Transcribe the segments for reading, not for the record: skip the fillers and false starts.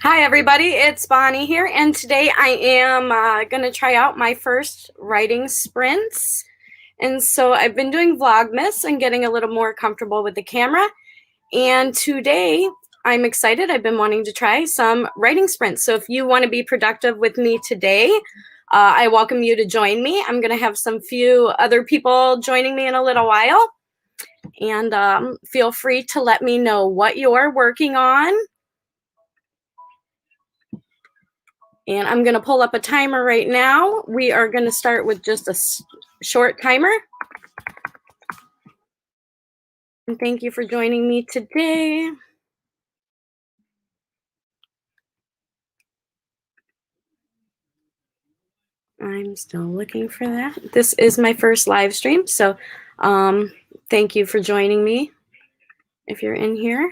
Hi everybody, it's Bonnie here, and today I am going to try out my first writing sprints. And so I've been doing Vlogmas and getting a little more comfortable with the camera. And today I'm excited. I've been wanting to try some writing sprints. So if you want to be productive with me today, I welcome you to join me. I'm going to have some few other people joining me in a little while. And feel free to let me know what you're working on. And I'm going to pull up a timer right now. We are going to start with just a short timer. And thank you for joining me today. I'm still looking for that. This is my first live stream, so thank you for joining me. If you're in here,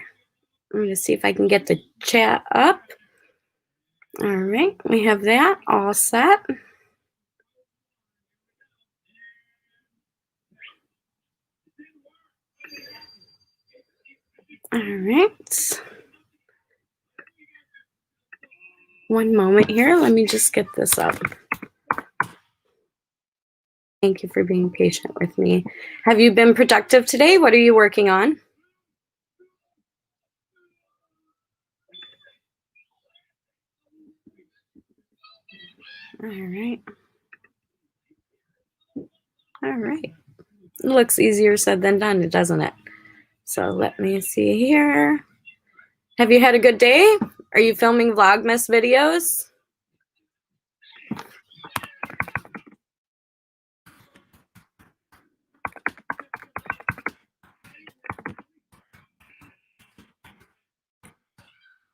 I'm going to see if I can get the chat up. All right, we have that all set. All right. One moment here. Let me just get this up. Thank you for being patient with me. Have you been productive today? What are you working on? All right. All right. It looks easier said than done, doesn't it? So let me see here. Have you had a good day? Are you filming Vlogmas videos?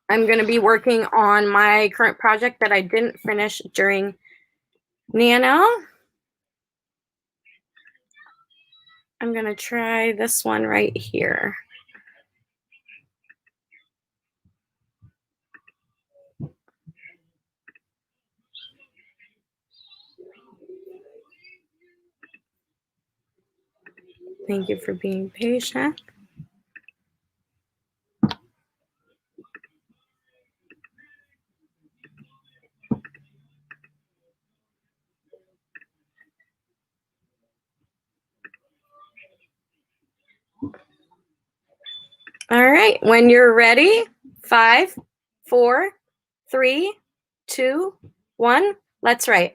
I'm going to be working on my current project that I didn't finish during Nano. I'm going to try this one right here. Thank you for being patient. All right, when you're ready, 5, 4, 3, 2, 1, let's write.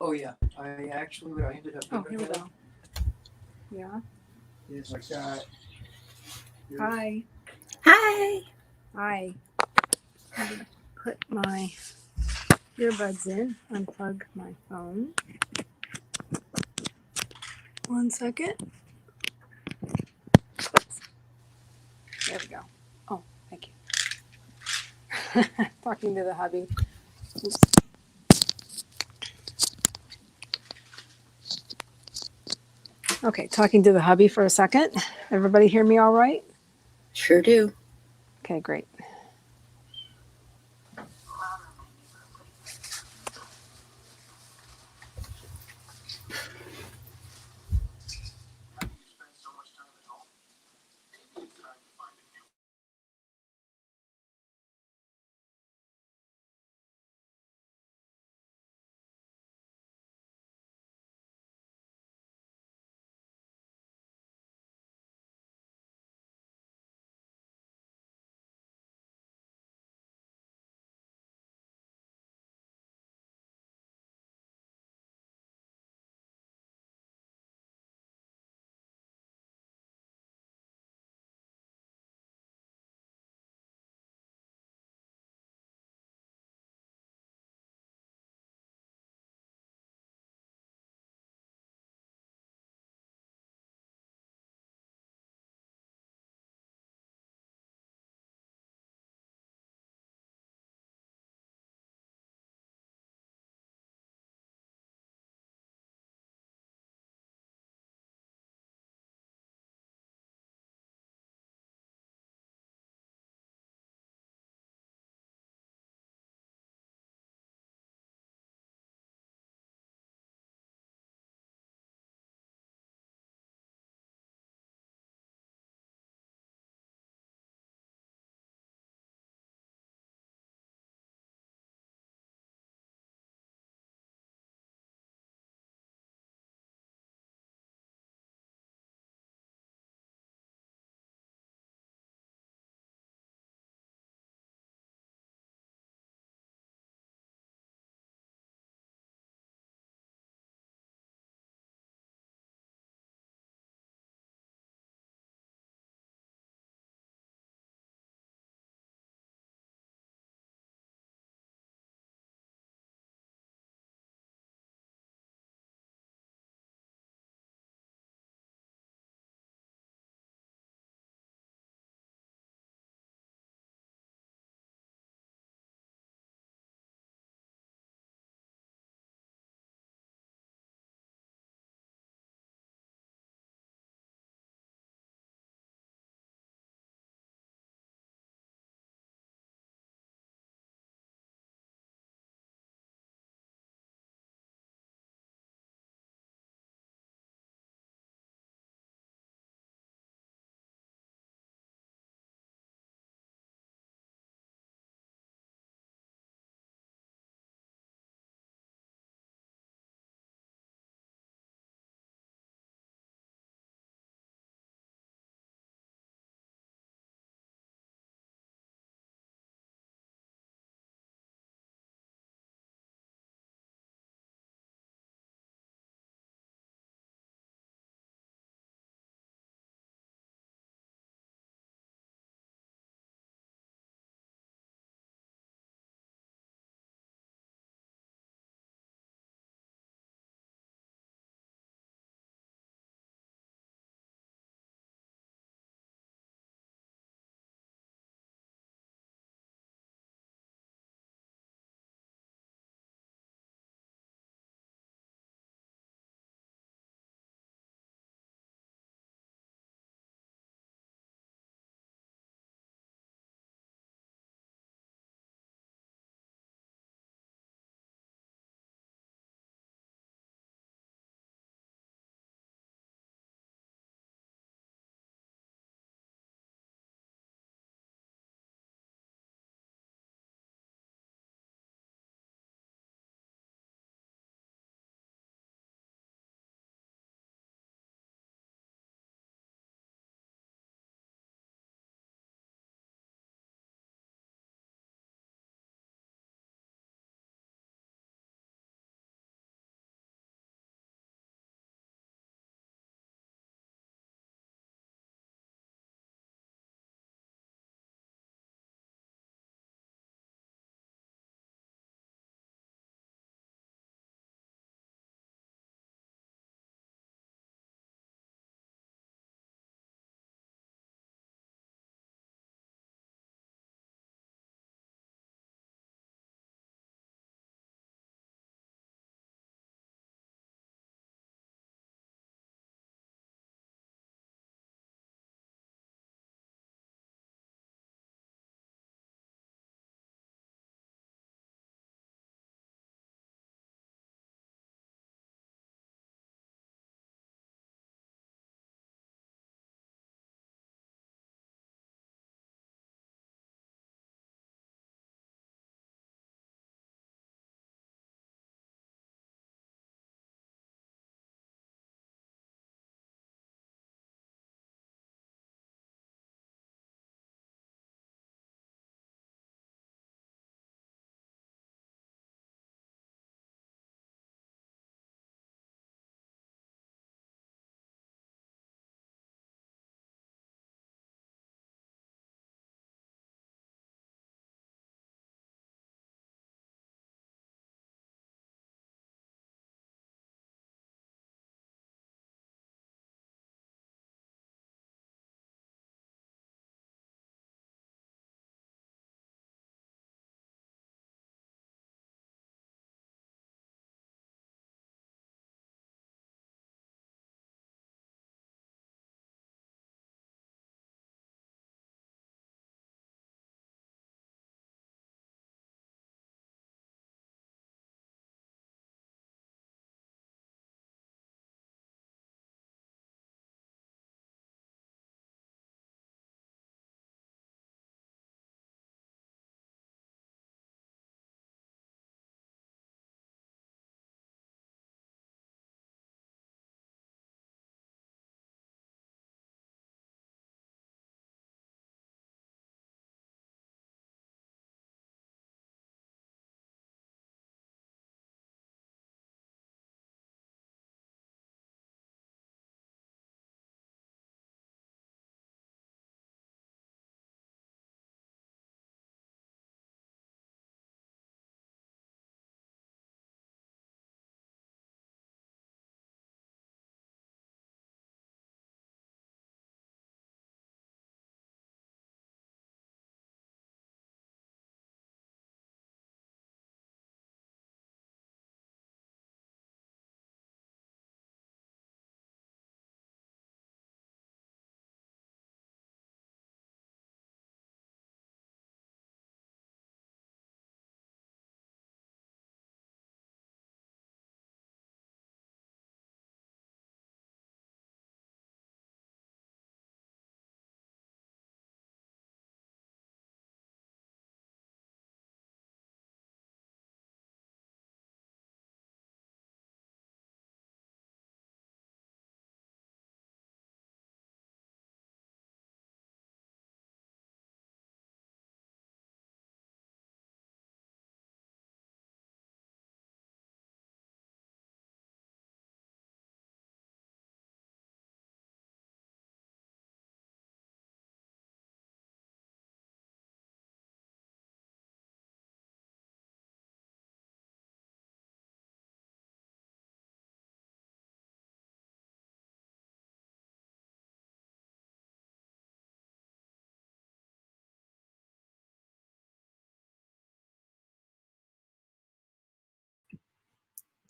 Oh yeah, I actually what I ended up Oh, doing here we go. Yeah. is I got Hi. Hi. Hi. I'm gonna put my earbuds in. Unplug my phone. 1 second. There we go. Oh, thank you. Talking to the hubby. Oops. Okay, talking to the hubby for a second. Everybody hear me all right? Sure do. Okay, great.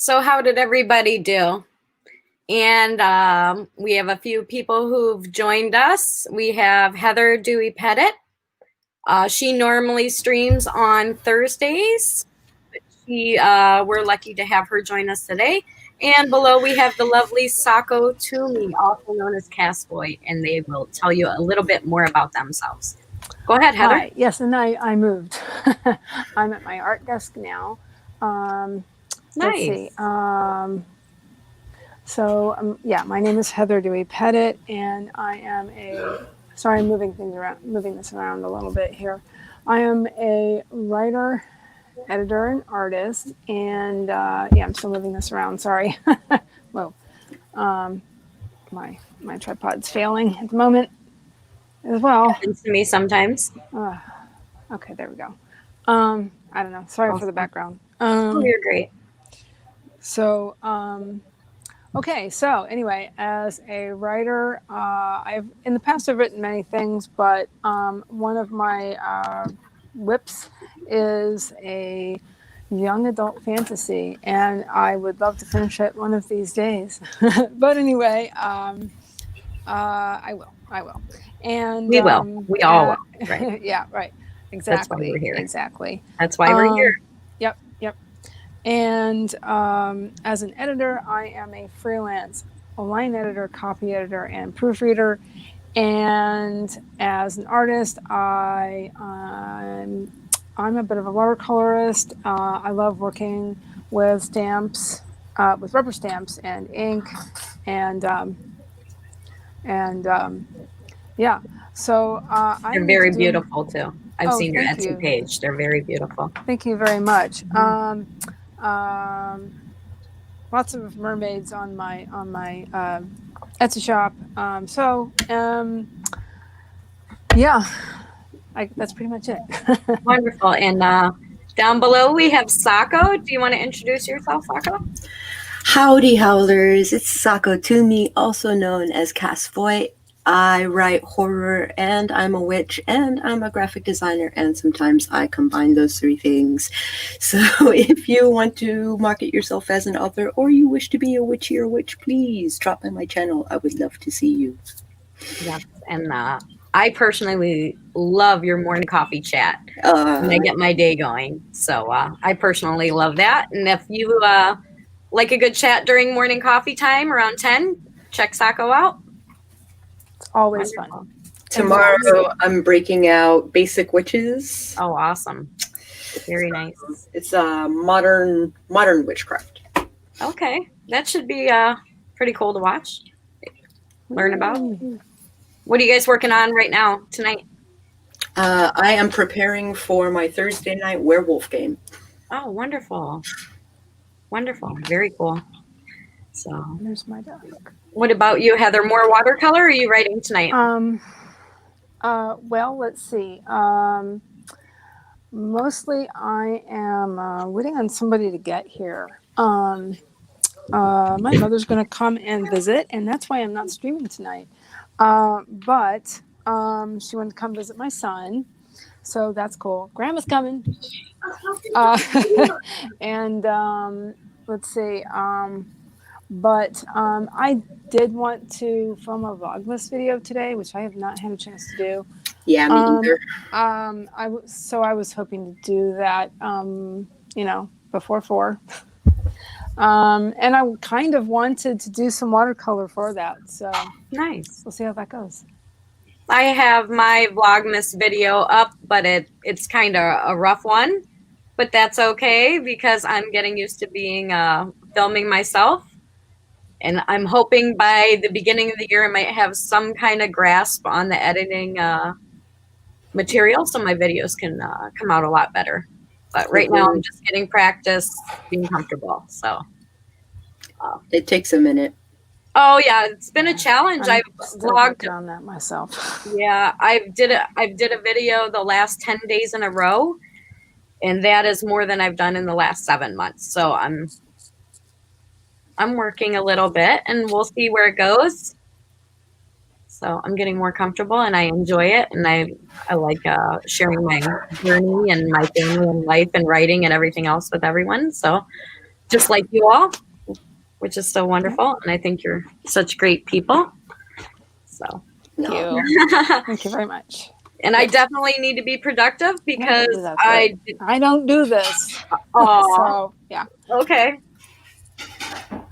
So how did everybody do? And we have a few people who've joined us. We have Heather Dewey Pettit. She normally streams on Thursdays. We're lucky to have her join us today. And below we have the lovely Sako Toomey, also known as Castboy, and they will tell you a little bit more about themselves. Go ahead, Heather. Hi. Yes, and I moved. I'm at my art desk now. Let's Nice. see. Yeah, my name is Heather Dewey Pettit, and I am a. Sorry, I'm moving this around a little bit here. I am a writer, editor, and artist, and yeah, I'm still moving this around. Sorry. Whoa, my tripod's failing at the moment as well. Happens to me sometimes. Okay, there we go. I don't know. Sorry for the background. You're great. So, okay. So anyway, as a writer, in the past I've written many things, but one of my whips is a young adult fantasy, and I would love to finish it one of these days. But anyway, I will. And We will. We all will. Right. Yeah. Right. Exactly. That's why we're here. Exactly. That's why we're here. Yep. And as an editor, I am a freelance line editor, copy editor, and proofreader. And as an artist, I'm a bit of a watercolorist. I love working with stamps, with rubber stamps and ink, and yeah. So They're very beautiful too. I've seen your thank Etsy you. page. They're very beautiful. Thank you very much. Lots of mermaids on my Etsy shop. Yeah, that's pretty much it. Wonderful. And down below we have Sako. Do you want to introduce yourself, Sako? Howdy, Howlers. It's Sako Toomey, also known as Castboy. I write horror, and I'm a witch, and I'm a graphic designer, and sometimes I combine those three things. So if you want to market yourself as an author, or you wish to be a witchy or witch, please drop by my channel. I would love to see you. Yes. And I personally love your morning coffee chat when I get my day going. So I personally love that. And if you like a good chat during morning coffee time around 10, check Sako out. It's always Wonderful. fun. Tomorrow I'm breaking out Basic Witches. Oh, awesome. Very nice. It's modern witchcraft. Okay. That should be pretty cool to watch. Learn about. What are you guys working on right now tonight? I am preparing for my Thursday night werewolf game. Oh, wonderful. Wonderful. Very cool. So There's my desk. what about you, Heather? More watercolor, or are you writing tonight? Well, let's see. Mostly I am waiting on somebody to get here. My mother's going to come and visit, and that's why I'm not streaming tonight. But she wanted to come visit my son, so that's cool. Grandma's coming. And let's see. But I did want to film a Vlogmas video today, which I have not had a chance to do. Yeah, me either. I was hoping to do that, before 4. And I kind of wanted to do some watercolor for that. So Nice. we'll see how that goes. I have my Vlogmas video up, but it's kind of a rough one. But that's okay because I'm getting used to being filming myself. And I'm hoping by the beginning of the year I might have some kind of grasp on the editing material so my videos can come out a lot better. But right now I'm just getting practice being comfortable. So It takes a minute. oh yeah, it's been a challenge. I've still vlogged. working on that myself. Yeah, I did a video the last 10 days in a row, and that is more than I've done in the last 7 months. So I'm working a little bit, and we'll see where it goes. So I'm getting more comfortable, and I enjoy it, and I like sharing my journey and my family and life and writing and everything else with everyone. So just like you all, which is so wonderful. And I think you're such great people. So, Thank No. you. Thank you very much. and I definitely need to be productive because That's right. I don't do this. oh, So yeah. okay.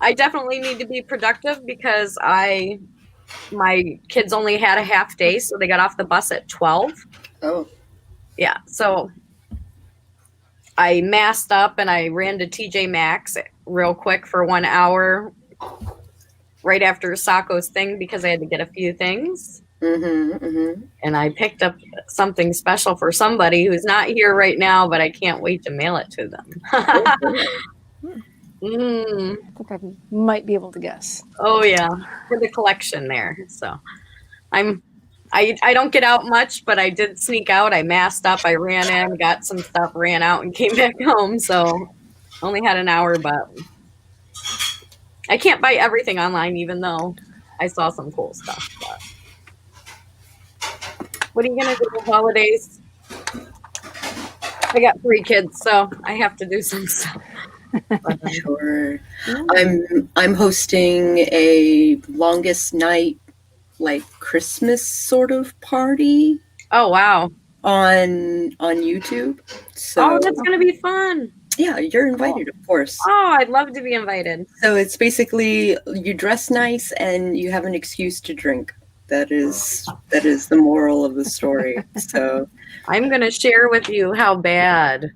I definitely need to be productive because my kids only had a half day, so they got off the bus at 12. Oh. Yeah, so I masked up and I ran to TJ Maxx real quick for 1 hour right after Sako's thing because I had to get a few things. Mm-hmm. Mm-hmm. And I picked up something special for somebody who's not here right now, but I can't wait to mail it to them. I think I might be able to guess. Oh yeah, for the collection there. So I don't get out much, but I did sneak out. I masked up, I ran in, got some stuff, ran out, and came back home. So only had an hour, but I can't buy everything online, even though I saw some cool stuff. But what are you gonna do with holidays? I got 3 kids, so I have to do some stuff. But, Sure. yeah. I'm hosting a longest night, like Christmas sort of party Oh wow! on YouTube. So Oh, that's gonna be fun. yeah, you're invited, of course. Oh, I'd love to be invited. So it's basically you dress nice and you have an excuse to drink. That is the moral of the story. So I'm gonna share with you how bad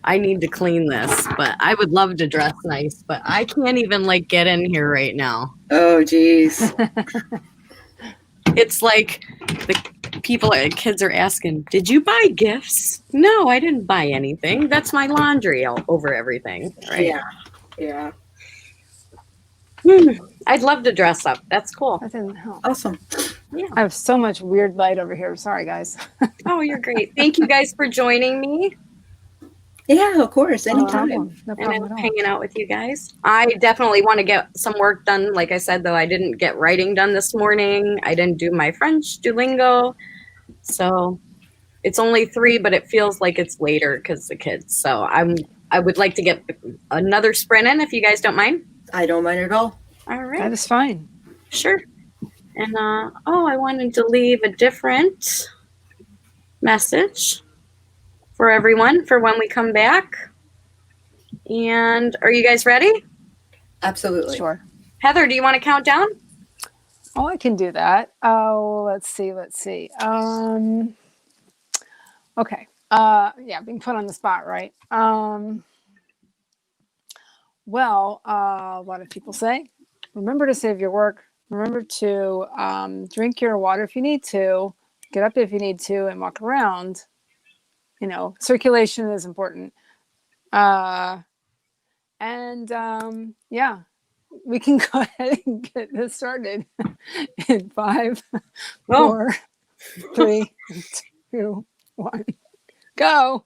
I need to clean this, but I would love to dress nice, but I can't even like get in here right now. oh geez. It's like the kids are asking, "Did you buy gifts?" No, I didn't buy anything. That's my laundry all over everything, right? Yeah. I'd love to dress up. That's cool. That didn't help. Awesome. I have so much weird light over here. Sorry, guys. Oh, you're great. Thank you guys for joining me. Yeah, of course. No Anytime. problem. No And I problem love at all. hanging out with you guys. I definitely want to get some work done. Like I said, though, I didn't get writing done this morning. I didn't do my French Duolingo. So it's only 3, but it feels like it's later because the kids. So I would like to get another sprint in if you guys don't mind. I don't mind at all. All right. That is fine. Sure. And I wanted to leave a different message for everyone for when we come back. And are you guys ready? Absolutely. Sure. Heather, do you want to count down? Oh, I can do that. Oh, let's see. Okay. Yeah, being put on the spot, right? Well, a lot of people say, remember to save your work. Remember to drink your water if you need to, get up if you need to, and walk around. You know, circulation is important. Yeah, we can go ahead and get this started in 5, 4, 3, 2, 1. Go.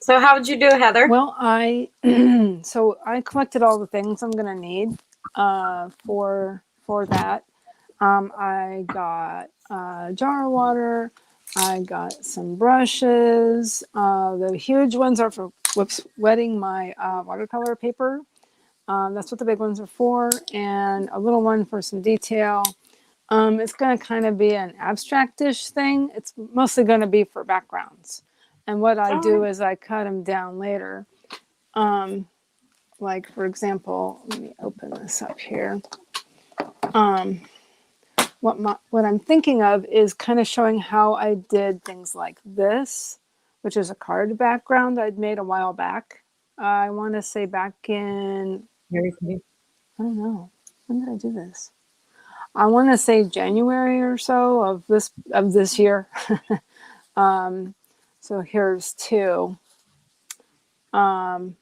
So how'd you do, Heather? Well, I so I collected all the things I'm gonna need for that. I got a jar of water. I got some brushes. The huge ones are for wetting my watercolor paper. That's what the big ones are for, and a little one for some detail. It's going to kind of be an abstract-ish thing. It's mostly going to be for backgrounds. And what I do is I cut them down later. Like, for example, let me open this up here. What I'm thinking of is kind of showing how I did things like this, which is a card background I'd made a while back. I want to say back in, Very pretty. I don't know, when did I do this? I want to say January or so of this year. So here's two. So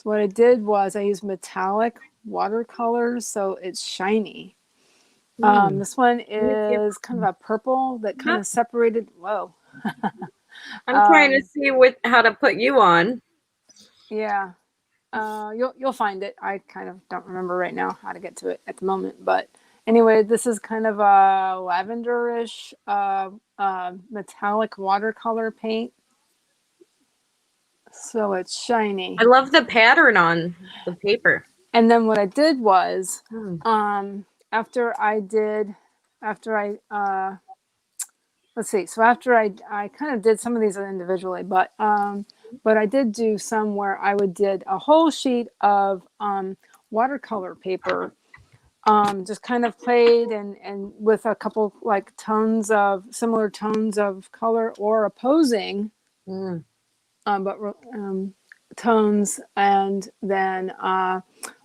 what I did was I used metallic watercolors, so it's shiny. This one is kind of a purple that kind of separated. Whoa. I'm trying to see how to put you on. Yeah. You'll find it. I kind of don't remember right now how to get to it at the moment, but anyway, this is kind of a lavenderish metallic watercolor paint. So it's shiny. I love the pattern on the paper. And then what I did was, after I kind of did some of these individually, but I did do some where I did a whole sheet of watercolor paper, just kind of played and with a couple like similar tones of color or opposing, tones. And then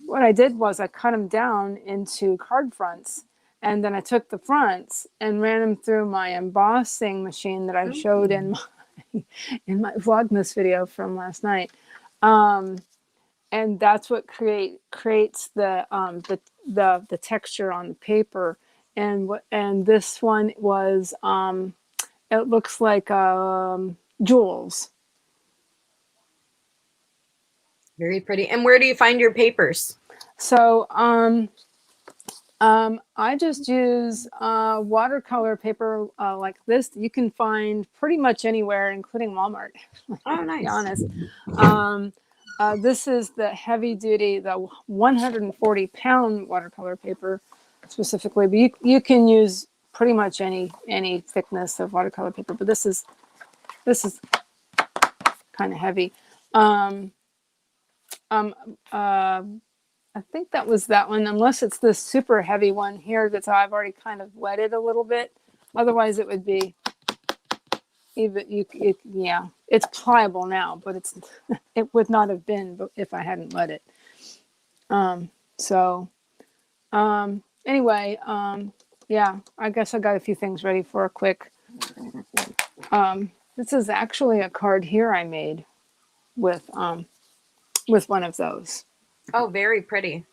what I did was I cut them down into card fronts. And then I took the fronts and ran them through my embossing machine that I showed in my Vlogmas video from last night. And that's what creates the texture on the paper. And this one was it looks like jewels. Very pretty. And where do you find your papers? So I just use watercolor paper like this. You can find pretty much anywhere, including Walmart. Oh, nice. To be honest. This is the heavy duty, the 140-pound watercolor paper specifically, but you can use pretty much any thickness of watercolor paper. But this is kind of heavy. I think that was that one, unless it's this super heavy one here that's I've already kind of wetted a little bit. Otherwise, it would be yeah, it's pliable now, but it would not have been if I hadn't wet it. Anyway, yeah, I guess I got a few things ready for a quick. This is actually a card here I made with one of those. Oh, very pretty.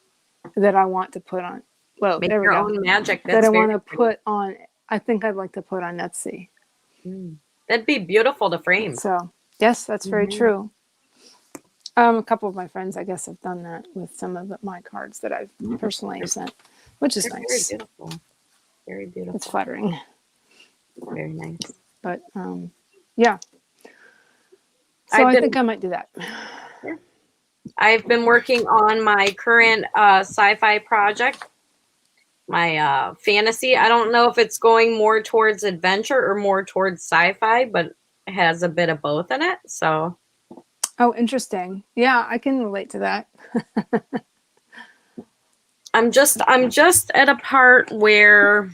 That I want to put on. Well, Make there we your go. own magic. That I want to pretty. put on. I think I'd like to put on Etsy. That'd be beautiful to frame. So yes, that's very true. A couple of my friends, I guess, have done that with some of my cards that I've personally sent, which is They're nice. Very beautiful. Very beautiful. It's flattering. Very nice. But yeah. So I think I might do that. I've been working on my current sci-fi project, my fantasy. I don't know if it's going more towards adventure or more towards sci-fi, but it has a bit of both in it. So, oh, interesting. Yeah, I can relate to that. I'm just at a part where,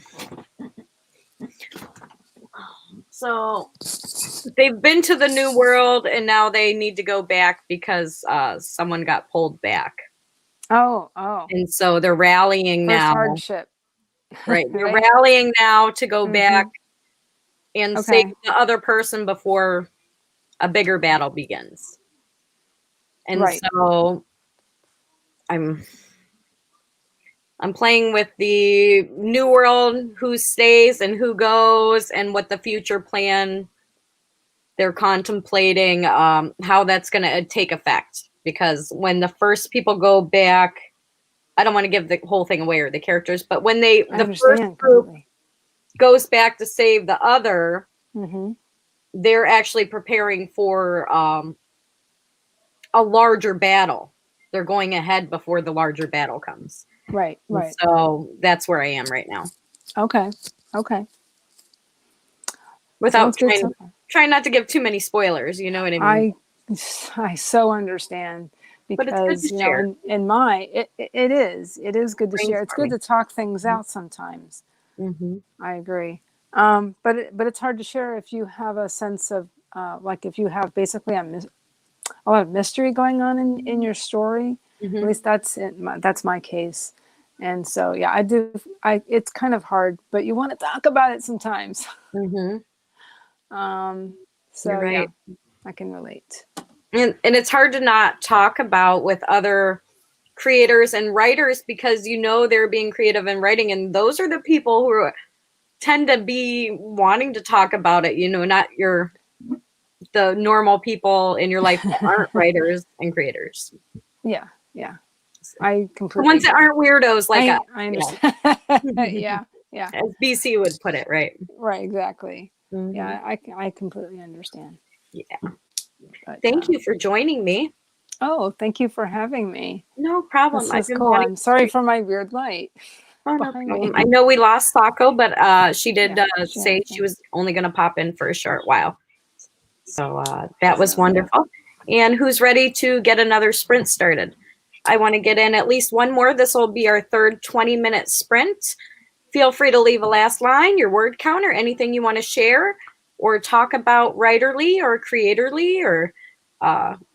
so they've been to the new world and now they need to go back because someone got pulled back. Oh. And so they're rallying First now. hardship. Right. They're Right. rallying now to go back and Okay. save the other person before a bigger battle begins. And Right. so I'm playing with the new world, who stays and who goes, and what the future plan they're contemplating how that's going to take effect, because when the first people go back, I don't want to give the whole thing away or the characters, but when I the first understand group completely. goes back to save the other, Mm-hmm. they're actually preparing for a larger battle. They're going ahead before the larger battle comes. Right, And right. so that's where I am right now. Okay, okay. Without Sounds good so far. trying not to give too many spoilers, you know what I mean? I so understand But it's good to because share. in my it is good to share. It's good Brainstorming. to talk things out sometimes. Mm-hmm. I agree. But it's hard to share if you have a sense of like if you have basically a lot of mystery going on in your story. At Mm-hmm. least that's my case. And so yeah, I do. It's kind of hard, but you want to talk about it sometimes. Mm-hmm. You're So yeah, right. I can relate. And it's hard to not talk about with other creators and writers, because you know they're being creative and writing, and those are the people who tend to be wanting to talk about it, you know, not the normal people in your life that aren't writers and creators. Yeah, yeah. I The completely ones that agree. aren't weirdos like us. I Yeah. understand. Yeah, yeah. As BC would put it, right? Right, exactly. Mm-hmm. Yeah, I completely understand. Yeah. But Thank you for joining me. oh, thank you for having me. No problem. This I've is been cool. wanting I'm to sorry treat. for my weird light Oh, no behind problem. me. I know we lost Sako, but she did Yeah, she say she understands. was only going to pop in for a short while. So that was So yeah. wonderful. And who's ready to get another sprint started? I want to get in at least one more. This will be our third 20-minute sprint. Feel free to leave a last line, your word count, or anything you want to share or talk about writerly or creatorly or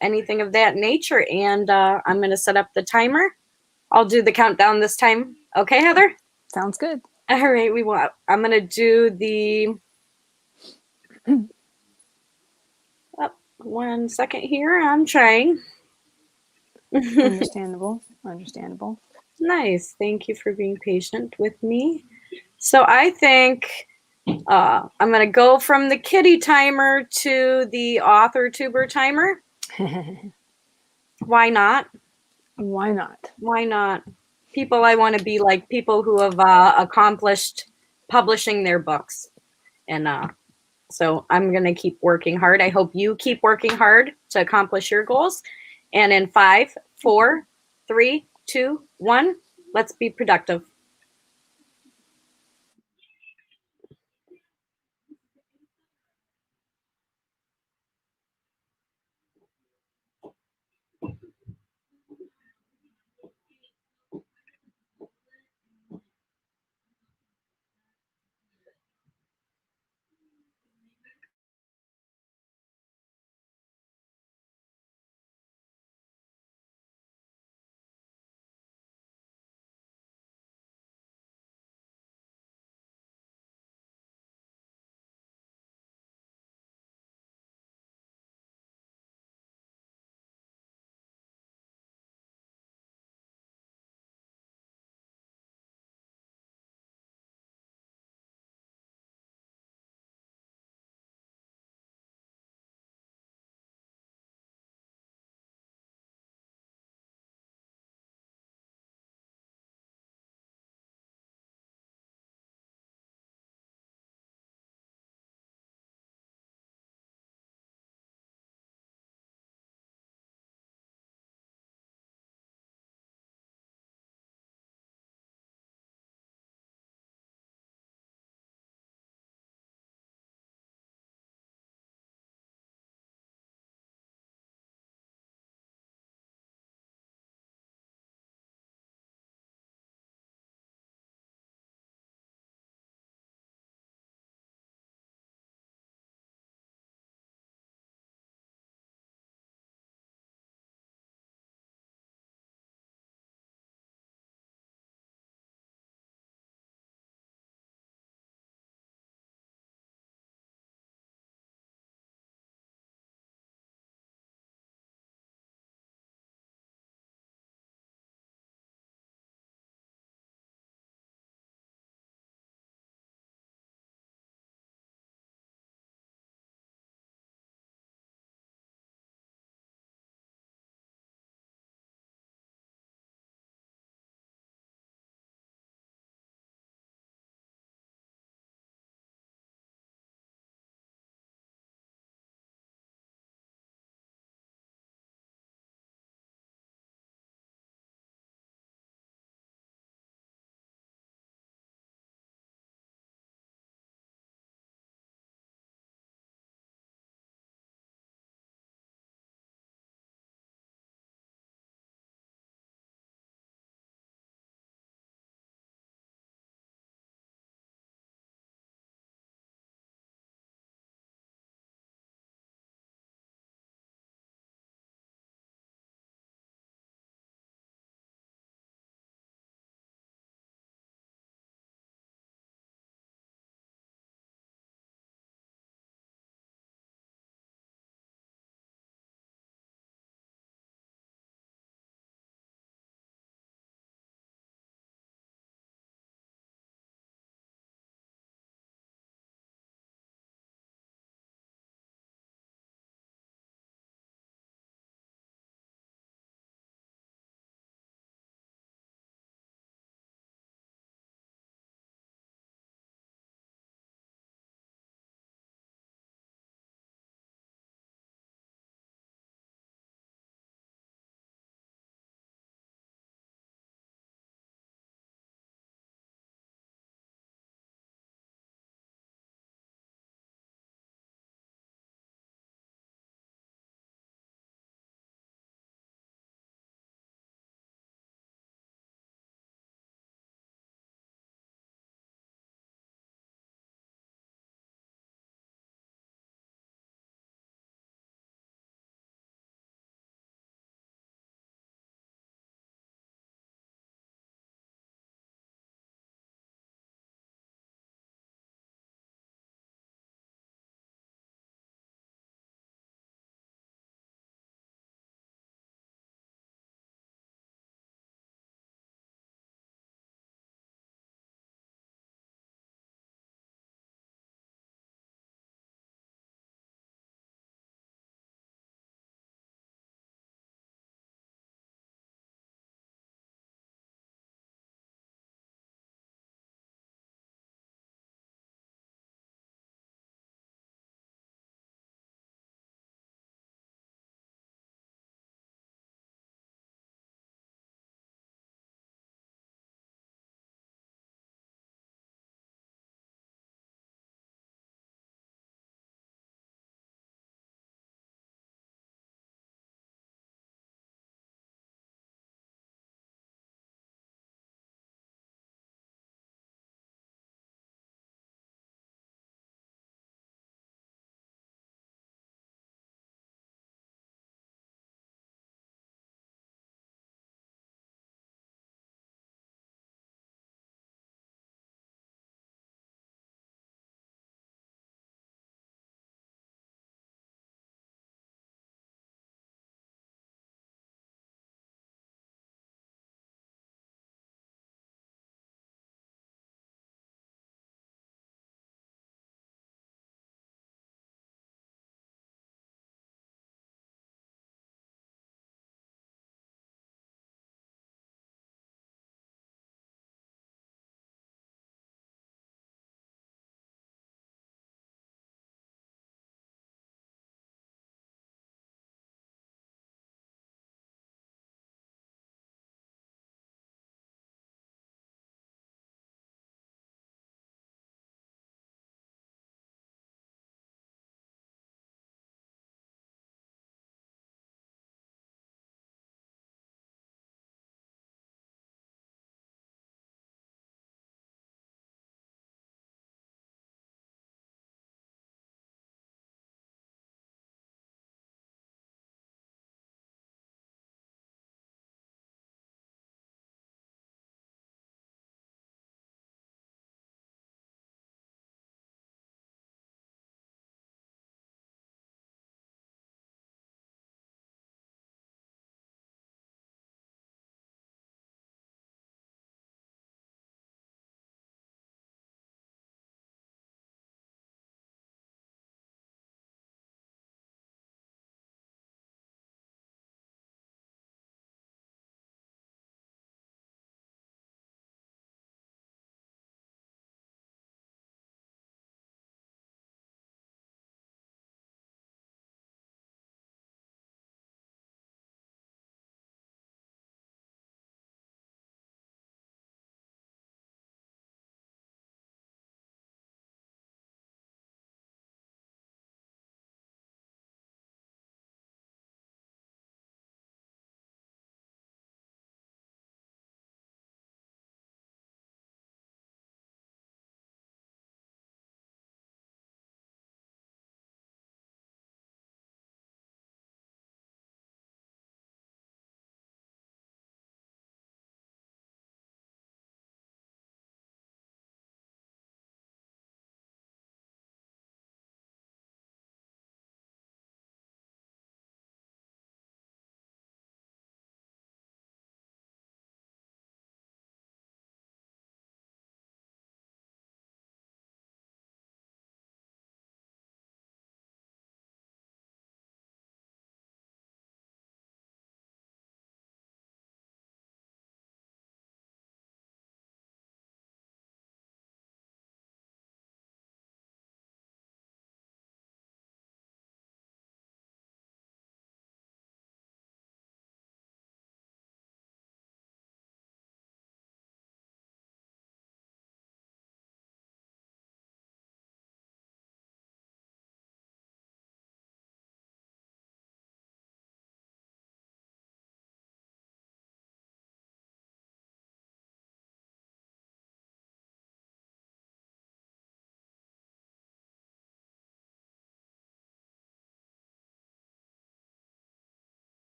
anything of that nature. And I'm going to set up the timer. I'll do the countdown this time. Okay, Heather? Sounds good. All right, I'm going to do the 1 second here. I'm trying. Understandable. Understandable. Nice. Thank you for being patient with me. So I think I'm going to go from the kitty timer to the author tuber timer. Why not? Why not? Why not? People I want to be like, people who have accomplished publishing their books. And so I'm going to keep working hard. I hope you keep working hard to accomplish your goals. And in 5, 4, 3, 2, 1, let's be productive.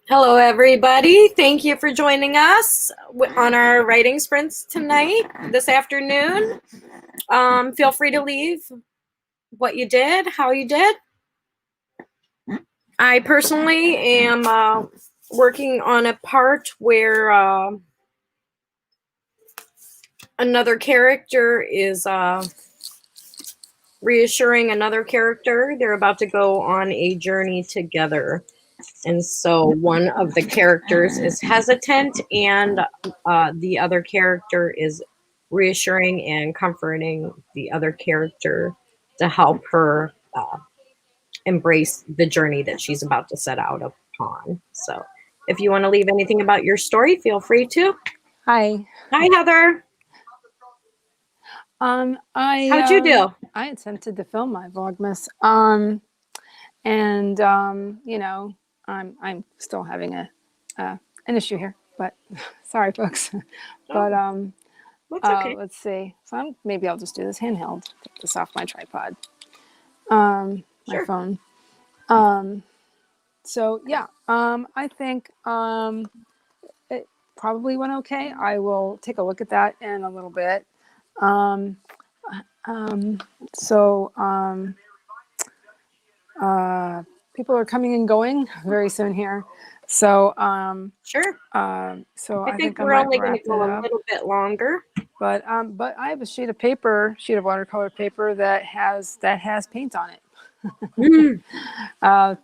Hello, everybody. Thank you for joining us on our writing sprints tonight, this afternoon. Feel free to leave what you did, how you did. I personally am working on a part where another character is reassuring another character. They're about to go on a journey together. And so one of the characters is hesitant, and the other character is reassuring and comforting the other character to help her embrace the journey that she's about to set out upon. So if you want to leave anything about your story, feel free to. Hi. Hi, Heather. How'd you do? I attempted to film my Vlogmas. You know, I'm still having an issue here, but sorry, folks. But That's okay. let's see. So maybe I'll just do this handheld. Take this off my tripod. My Sure. phone. So yeah. I think it probably went okay. I will take a look at that in a little bit. People are coming and going very soon here. So, Sure. so I think I we're might only going wrap to go it a up. little bit longer. But I have a sheet of watercolor paper that has paint on it.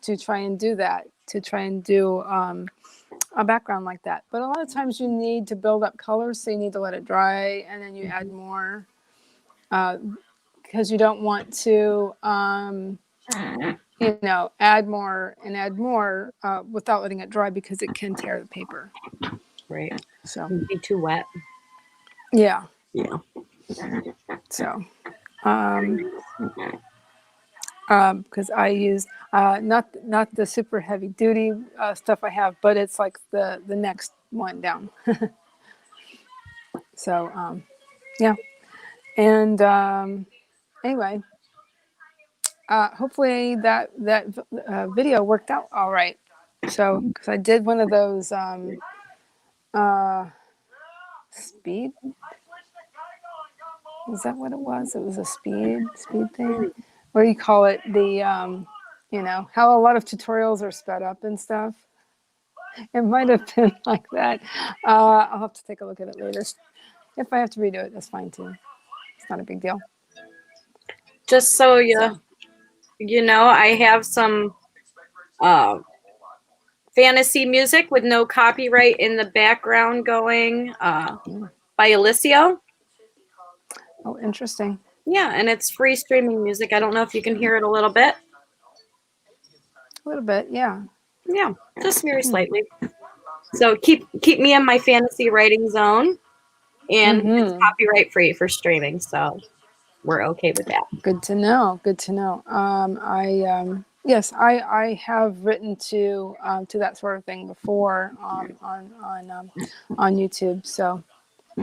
To try and do that, to try and do a background like that. But a lot of times you need to build up colors, so you need to let it dry, and then you add more, because you don't want to, you know, add more and add more without letting it dry, because it can tear the paper. Right. So Be too wet. yeah. Yeah. So, because I use not the super heavy duty stuff I have, but it's like the next one down. So yeah, and anyway, hopefully that video worked out all right. So because I did one of those speed. Is that what it was? It was a speed thing. What do you call it? The you know, how a lot of tutorials are sped up and stuff. It might have been like that. I'll have to take a look at it later. If I have to redo it, that's fine too. It's not a big deal. Just so you know, I have some fantasy music with no copyright in the background going by Alicio. Oh, interesting. Yeah, and it's free streaming music. I don't know if you can hear it a little bit. A little bit, yeah. Yeah, just very slightly. So keep me in my fantasy writing zone, and it's copyright free for streaming, so we're okay with that. Good to know. Good to know. Yes, I have written to that sort of thing before on YouTube. So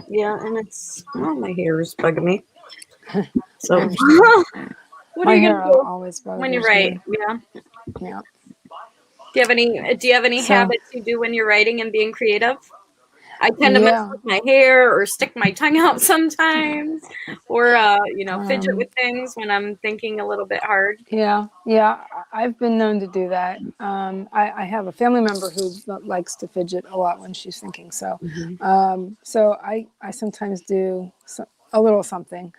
Yeah, and it's my hair is bugging me. So what my are you hair gonna do always bothers when you me. write? Yeah. Yeah. Do you have any So- habits you do when you're writing and being creative? I tend to mess Yeah. with my hair or stick my tongue out sometimes, or fidget with things when I'm thinking a little bit hard. Yeah, I've been known to do that. I have a family member who likes to fidget a lot when she's thinking. So, so I sometimes do a little something.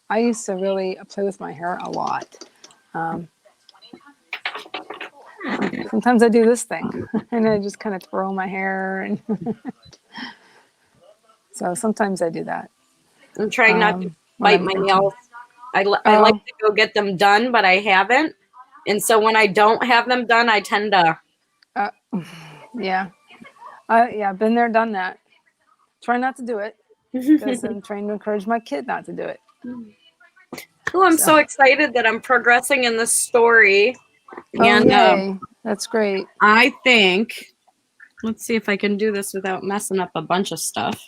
I used to really play with my hair a lot. Sometimes I do this thing, and I just kind of twirl my hair, and so sometimes I do that. I'm trying not to bite my nails. I like to go get them done, but I haven't. And so when I don't have them done, I tend to. Yeah. Yeah, been there, done that. Try not to do it, because I'm trying to encourage my kid not to do it. Oh, I'm so excited that I'm progressing in the story. And yay. That's great. I think, let's see if I can do this without messing up a bunch of stuff.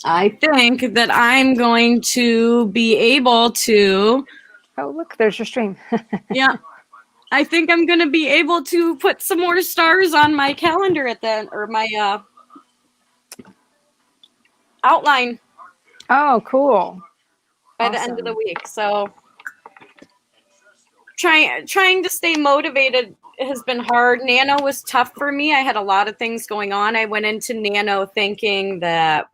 I think that I'm going to be able to. Oh, look, there's your stream. Yeah. I think I'm gonna be able to put some more stars on my calendar at the or my outline Oh, cool. by the end of the Awesome. week. So trying to stay motivated has been hard. Nano was tough for me. I had a lot of things going on. I went into Nano thinking that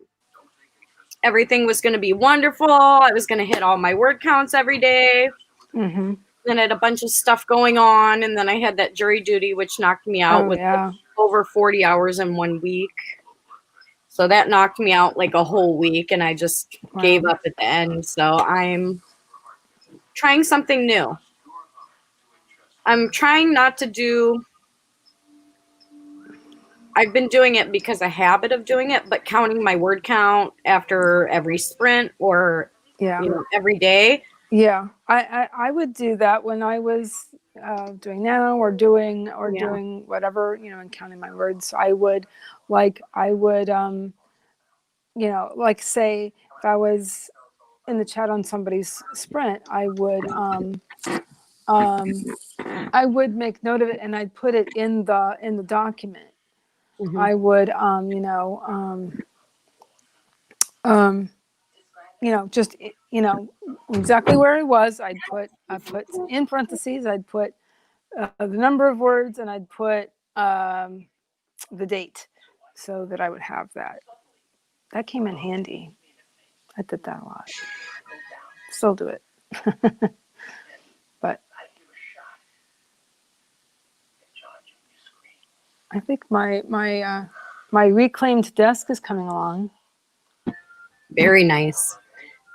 everything was going to be wonderful. I was going to hit all my word counts every day. Mm-hmm. Then I had a bunch of stuff going on, and then I had that jury duty, which knocked me out Oh, with yeah. over 40 hours in 1 week. So that knocked me out like a whole week, and I just Wow. gave up at the end. So I'm trying something new. I'm trying not to do. I've been doing it because a habit of doing it, but counting my word count after every sprint or Yeah. every day. Yeah. I would do that when I was doing Nano or doing Yeah. doing whatever, and counting my words. I would like say if I was in the chat on somebody's sprint, I would make note of it and I'd put it in the document. Mhm. I would just exactly where I was. I put in parentheses. I'd put the number of words and I'd put the date so that I would have that. That came in handy. I did that a lot. Still do it. But I think my reclaimed desk is coming along. Very nice.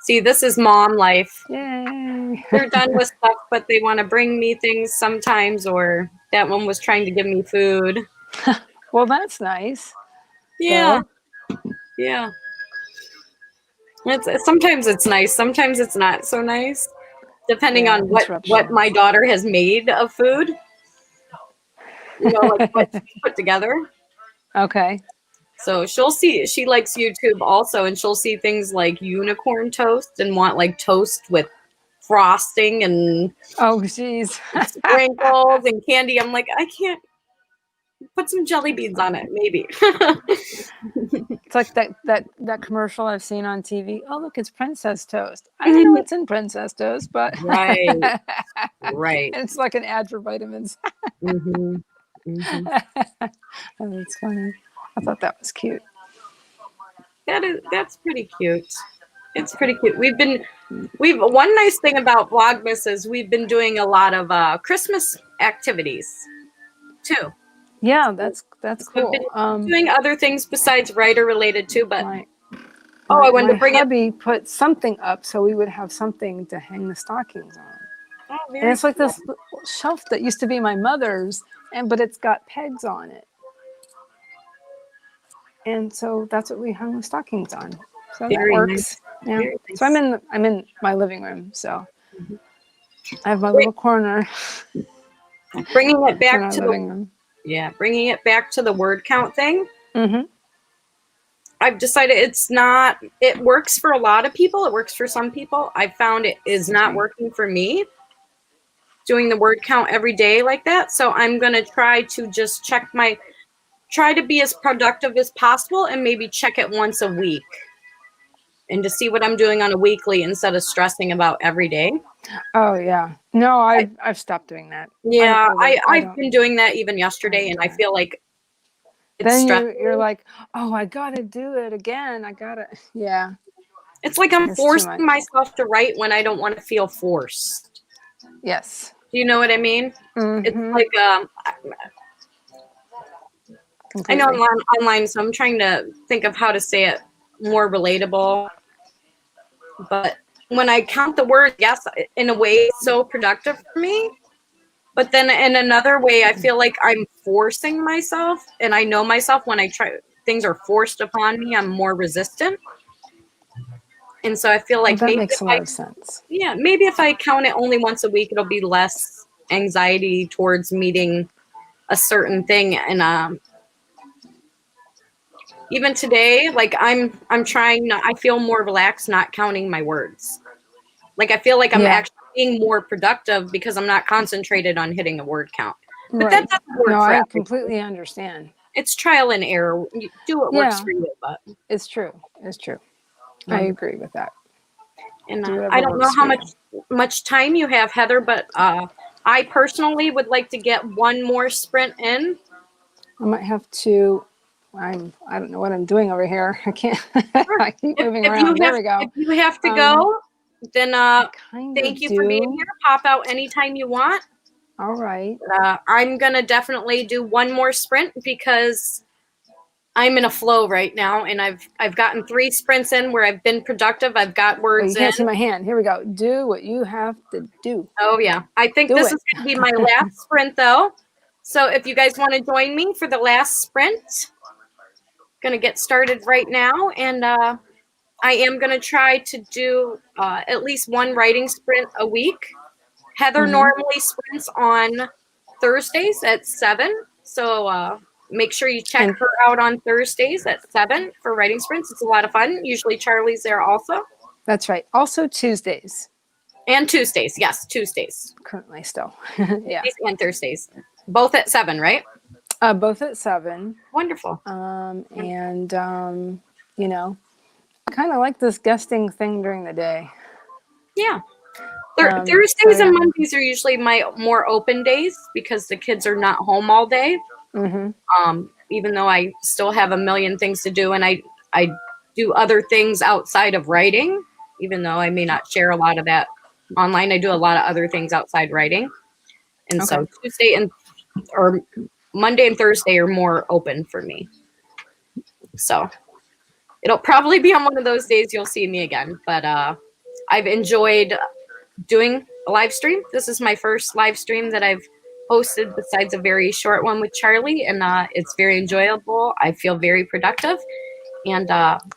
See, this is mom life. Yay. They're done with stuff, but they want to bring me things sometimes, or that one was trying to give me food. Well, that's nice. Yeah. Yeah. Sometimes it's nice. Sometimes it's not so nice, depending Yeah, on what interruptions. my daughter has made of food. Like what she put together. Okay. So she likes YouTube also, and she'll see things like unicorn toast and want like toast with frosting and Oh, geez. sprinkles and candy. I'm like, I can't put some jelly beans on it, maybe. It's like that commercial I've seen on TV. Oh, look, it's Princess Toast. I don't know what's in Princess Toast, but Right. Right. And it's like an ad for vitamins. Mm-hmm. Mm-hmm. That's funny. I thought that was cute. That's pretty cute. It's pretty cute. We've one nice thing about Vlogmas is we've been doing a lot of Christmas activities too. Yeah, that's We've cool. been doing other things besides writer related too, but I wanted to bring it. hubby put something up so we would have something to hang the stockings on. Oh, And it's like this shelf that used to be my mother's, but it's got pegs on it. And so that's what we hung the stockings on. So that works. Nice. Yeah. Very nice. So I'm in my living room. So I have my little corner. Bringing it in back our to living room. bringing it back to the word count thing. Mm-hmm. I've decided it works for a lot of people. It works for some people. I've found it is not working for me, doing the word count every day like that. So I'm going to try to just try to be as productive as possible and maybe check it once a week and to see what I'm doing on a weekly instead of stressing about every day. Oh yeah. No, I've stopped doing that. Yeah, I've don't- been doing that even yesterday, and I feel like it's Then stressful. you're like, oh, I gotta do it again. Yeah. It's like I'm It's too much. forcing myself to write when I don't want to feel forced. Yes. Do you know what I mean? Mhm. It's like I know I'm online, so I'm trying to think of how to say it more relatable. But when I count the words, yes, in a way, it's so productive for me. But then in another way, I feel like I'm forcing myself, and I know myself when things are forced upon me, I'm more resistant. And so I feel like that maybe makes a lot of sense. Yeah, maybe if I count it only once a week, it'll be less anxiety towards meeting a certain thing. And even today, like I'm trying not, I feel more relaxed not counting my words. Like I feel like I'm actually being more productive because I'm not concentrated on hitting a word count. But Right. that doesn't work No, for I everyone. completely understand. It's trial and error. You do what works Yeah. for you. But It's true. It's true. I agree with that. and Do I whatever don't know works how for you. much time you have, Heather, but I personally would like to get one more sprint in. I might have to. I don't know what I'm doing over here. I can't. I keep moving around. There we go. If you have to Um, go, then Kind thank of you for being do. here. Pop out anytime you want. All right. I'm gonna definitely do one more sprint because I'm in a flow right now, and I've gotten 3 sprints in where I've been productive. I've got Oh, words you can't in. see my hand. Here we go. Do what you have to do. Oh yeah, I think Do this it. is gonna be my last sprint though. So if you guys want to join me for the last sprint, gonna get started right now, and I am gonna try to do at least one writing sprint a week. Heather Mhm. normally sprints on Thursdays at 7. So make sure you check And- her out on Thursdays at 7 for writing sprints. It's a lot of fun. Usually Charlie's there also. That's right. Also Tuesdays, And Tuesdays. Yes, Tuesdays. currently still. Yeah. Tuesdays and Thursdays. Both at 7, right? Both at 7. Wonderful. And you know, I kind of like this guesting thing during the day. Yeah. So, Thursdays yeah. and Mondays are usually my more open days because the kids are not home all day. Mm-hmm. Even though I still have a million things to do, and I do other things outside of writing, even though I may not share a lot of that online. I do a lot of other things outside writing. And so Okay. or Monday and Thursday are more open for me. So it'll probably be on one of those days you'll see me again. But I've enjoyed doing a live stream. This is my first live stream that I've hosted besides a very short one with Charlie, and it's very enjoyable. I feel very productive, and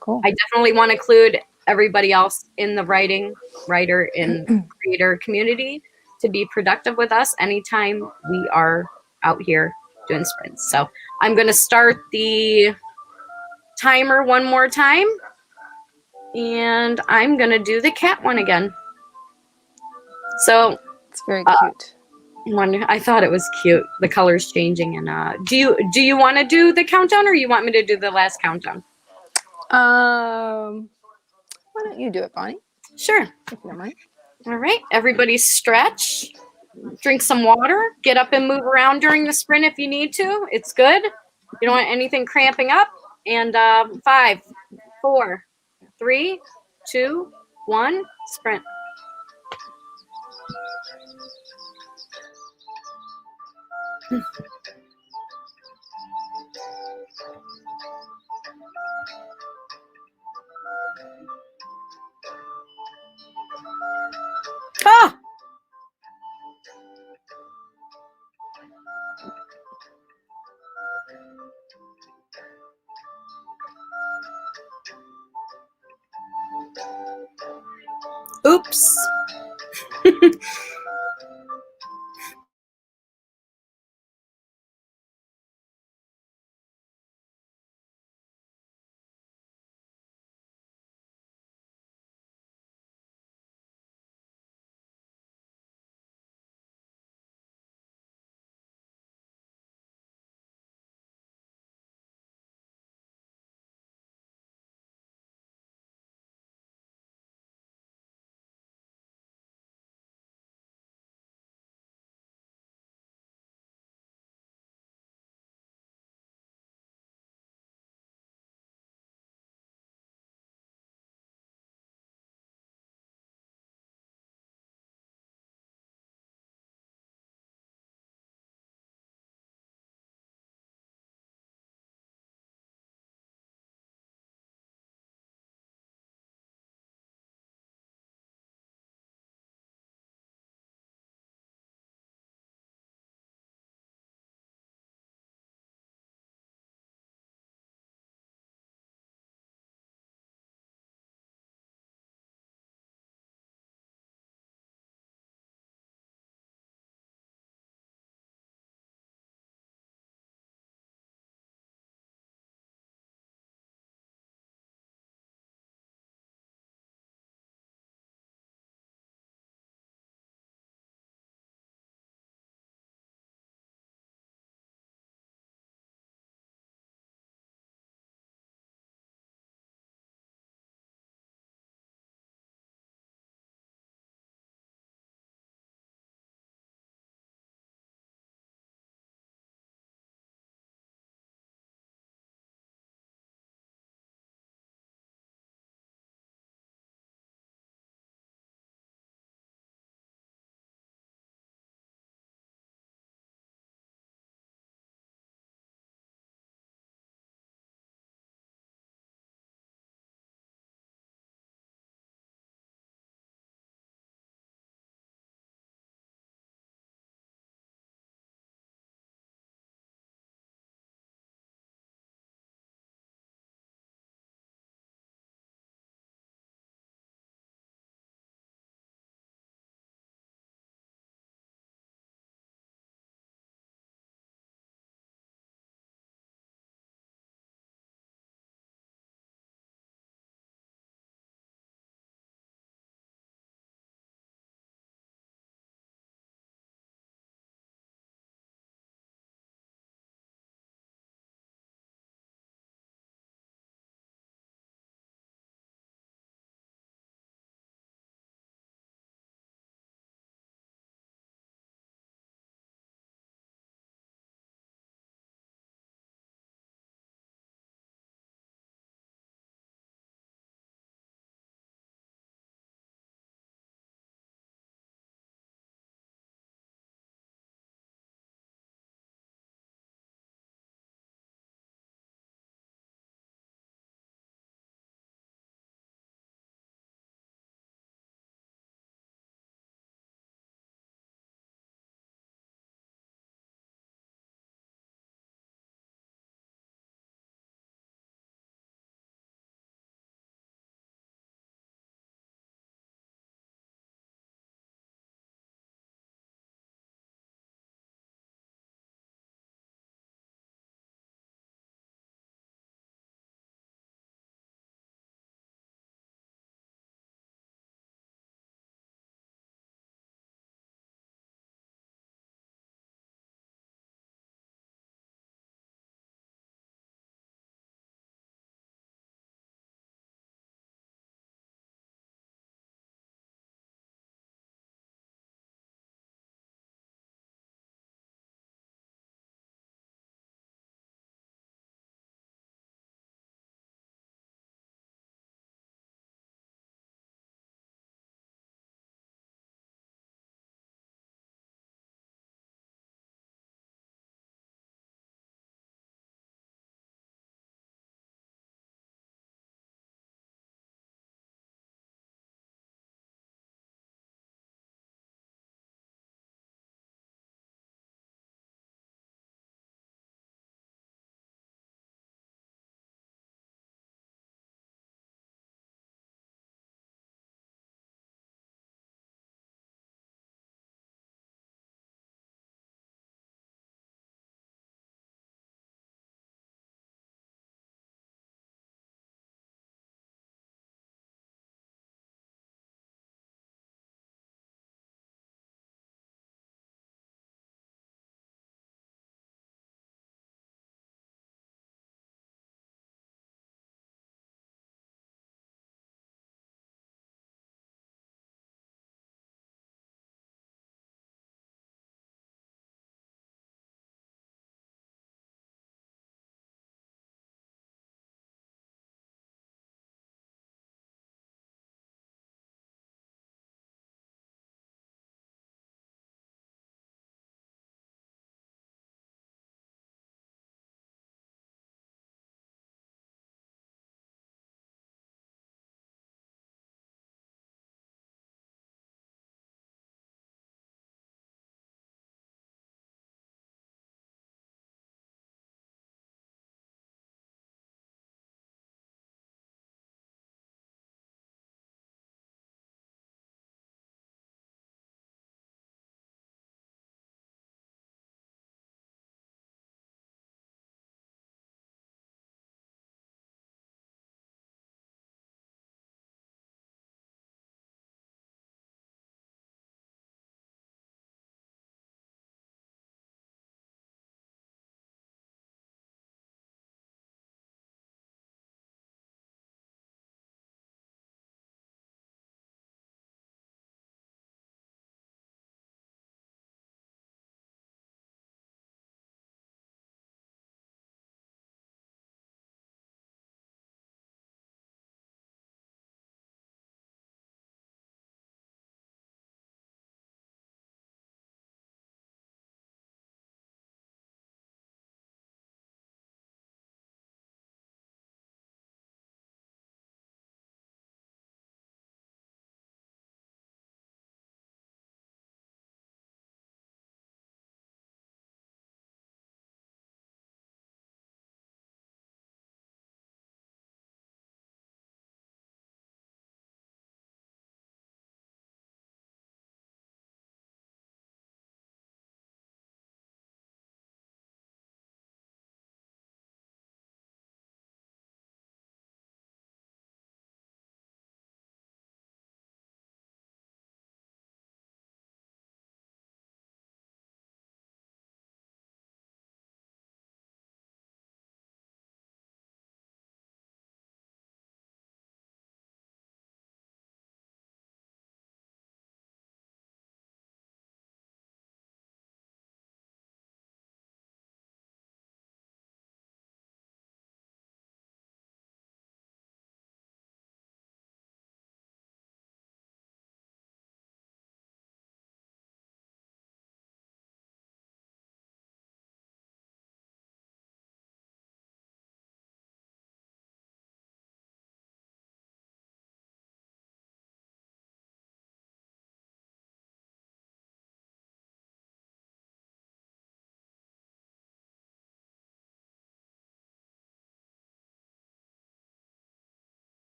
Cool. I definitely want to include everybody else in the writer and creator community to be productive with us anytime we are out here doing sprints. So I'm going to start the timer one more time, and I'm going to do the cat one again. So It's very cute. I thought it was cute. The colors changing, and do you want to do the countdown, or you want me to do the last countdown? Why don't you do it, Bonnie? Sure. If you don't mind. All right, everybody stretch, drink some water, get up and move around during the sprint if you need to. It's good. You don't want anything cramping up. And 5, 4, 3, 2, 1, sprint. Ah! Oops.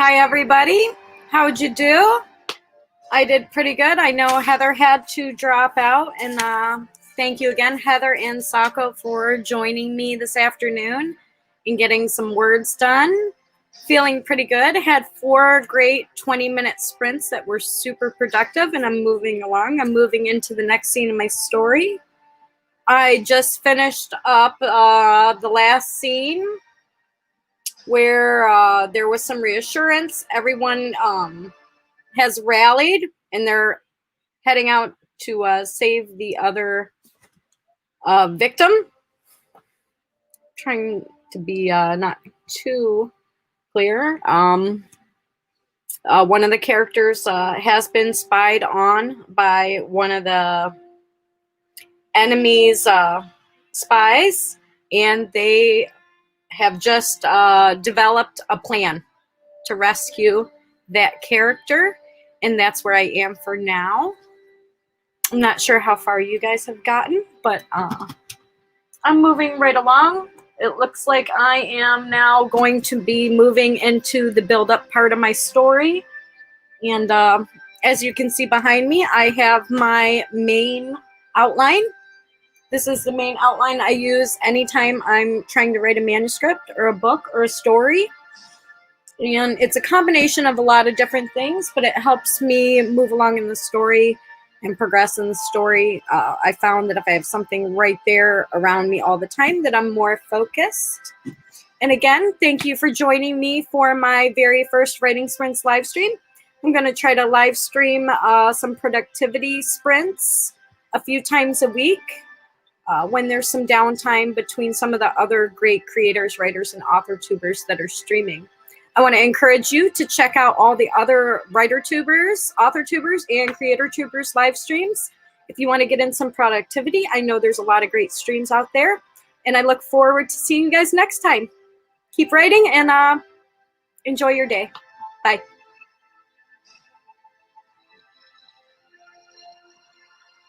Hi, everybody. How'd you do? I did pretty good. I know Heather had to drop out, and thank you again, Heather and Sako, for joining me this afternoon and getting some words done. Feeling pretty good. Had 4 great 20-minute sprints that were super productive, and I'm moving along. I'm moving into the next scene of my story. I just finished up the last scene where there was some reassurance. Everyone has rallied, and they're heading out to save the other victim. Trying to be not too clear. One of the characters has been spied on by one of the enemy's spies, and they have just developed a plan to rescue that character, and that's where I am for now. I'm not sure how far you guys have gotten, but I'm moving right along. It looks like I am now going to be moving into the build-up part of my story. And as you can see behind me, I have my main outline. This is the main outline I use anytime I'm trying to write a manuscript or a book or a story. And it's a combination of a lot of different things, but it helps me move along in the story and progress in the story. I found that if I have something right there around me all the time, that I'm more focused. And again, thank you for joining me for my very first Writing Sprints live stream. I'm going to try to live stream some productivity sprints a few times a week when there's some downtime between some of the other great creators, writers, and author tubers that are streaming. I want to encourage you to check out all the other writer tubers, author tubers, and creator tubers live streams. If you want to get in some productivity, I know there's a lot of great streams out there, and I look forward to seeing you guys next time. Keep writing and enjoy your day. Bye.